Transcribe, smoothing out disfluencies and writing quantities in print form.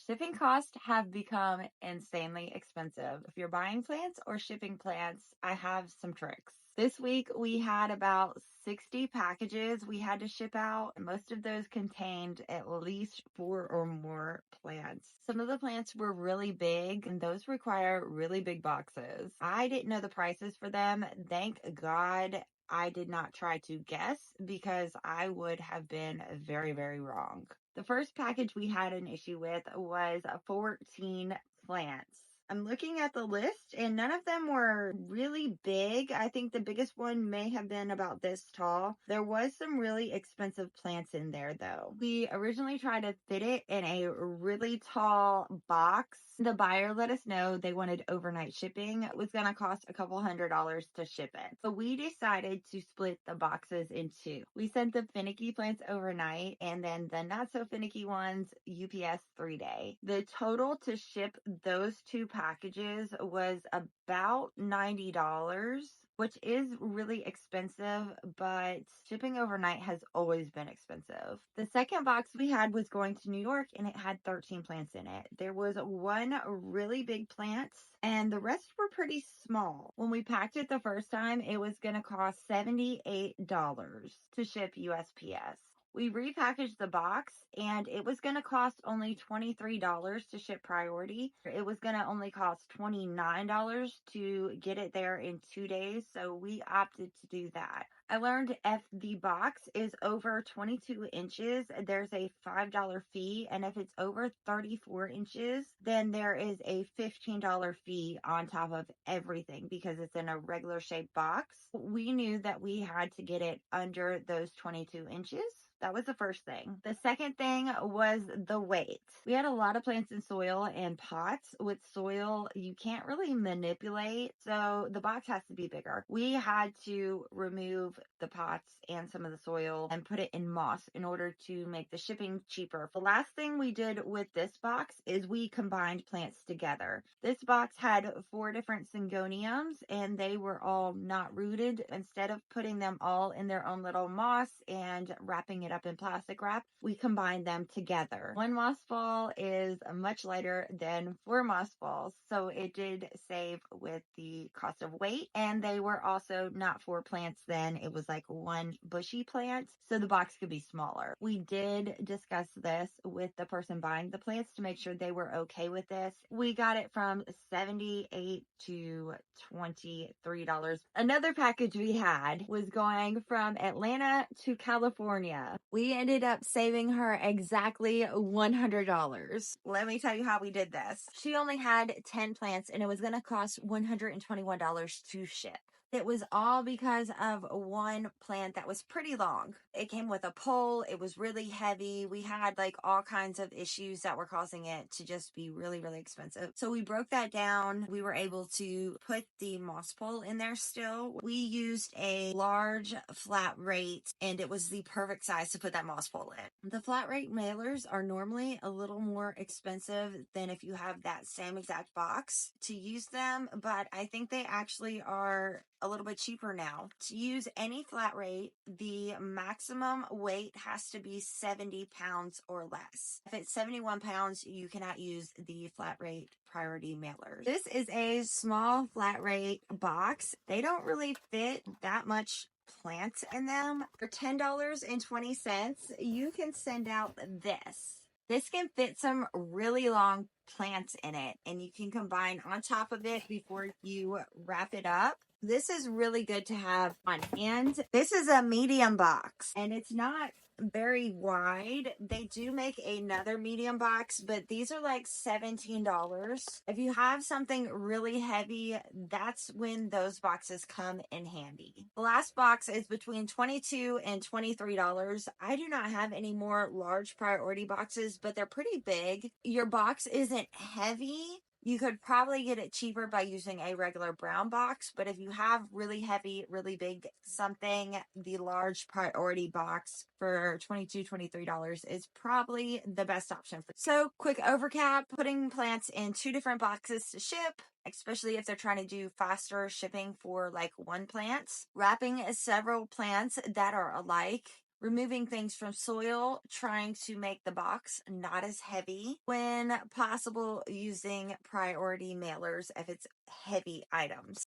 Shipping costs have become insanely expensive. If you're buying plants or shipping plants, I have some tricks. This week we had about 60 packages we had to ship out. Most of those contained at least 4 or more plants. Some of the plants were really big and those require really big boxes. I didn't know the prices for them. Thank God I did not try to guess because I would have been very, very wrong. The first package we had an issue with was 14 plants. I'm looking at the list and none of them were really big. I think the biggest one may have been about this tall. There was some really expensive plants in there though. We originally tried to fit it in a really tall box. The buyer let us know they wanted overnight shipping. It was going to cost a couple $100s to ship it. So we decided to split the boxes in two. We sent the finicky plants overnight and then the not so finicky ones UPS 3-day. The total to ship those two packages was about $90, which is really expensive, but shipping overnight has always been expensive. The second box we had was going to New York and it had 13 plants in it. There was one really big plant and the rest were pretty small. When we packed it the first time, it was going to cost $78 to ship USPS. We repackaged the box and it was going to cost only $23 to ship priority. It was going to only cost $29 to get it there in 2 days. So we opted to do that. I learned if the box is over 22 inches, there's a $5 fee. And if it's over 34 inches, then there is a $15 fee on top of everything because it's in a regular shaped box. We knew that we had to get it under those 22 inches. That was the first thing. The second thing was the weight. We had a lot of plants in soil and pots. With soil, you can't really manipulate, so the box has to be bigger. We had to remove the pots and some of the soil and put it in moss in order to make the shipping cheaper. The last thing we did with this box is we combined plants together. This box had 4 different syngoniums and they were all not rooted. Instead of putting them all in their own little moss and wrapping it up in plastic wrap, we combined them together. 1 moss ball is much lighter than 4 moss balls, so it did save with the cost of weight. And they were also not 4 plants then, it was like 1 bushy plant, so the box could be smaller. We did discuss this with the person buying the plants to make sure they were okay with this. We got it from $78 to $23. Another package we had was going from Atlanta to California. We ended up saving her exactly $100. Let me tell you how we did this. She only had 10 plants and it was going to cost $121 to ship. It was all because of 1 plant that was pretty long. It came with a pole. It was really heavy. We had like all kinds of issues that were causing it to just be really, really expensive. So we broke that down. We were able to put the moss pole in there still. We used a large flat rate and it was the perfect size to put that moss pole in. The flat rate mailers are normally a little more expensive than if you have that same exact box to use them, but I think they actually are a little bit cheaper now. To use any flat rate, the maximum weight has to be 70 pounds or less. If it's 71 pounds, you cannot use the flat rate priority mailer. This is a small flat rate box. They don't really fit that much plants in them. For $10.20, you can send out this. This can fit some really long plants in it and you can combine on top of it before you wrap it up. This is really good to have on hand. This is a medium box and it's not very wide. They do make another medium box, but these are like $17. If you have something really heavy, that's when those boxes come in handy. The last box is between $22 and $23. I do not have any more large priority boxes, but they're pretty big. Your box isn't heavy. You could probably get it cheaper by using a regular brown box, but if you have really heavy, really big something, the large priority box for $22, $23 is probably the best option. So quick overcap, putting plants in 2 different boxes to ship, especially if they're trying to do faster shipping for like 1 plant. Wrapping several plants that are alike removing things from soil, trying to make the box not as heavy. When possible, using priority mailers if it's heavy items.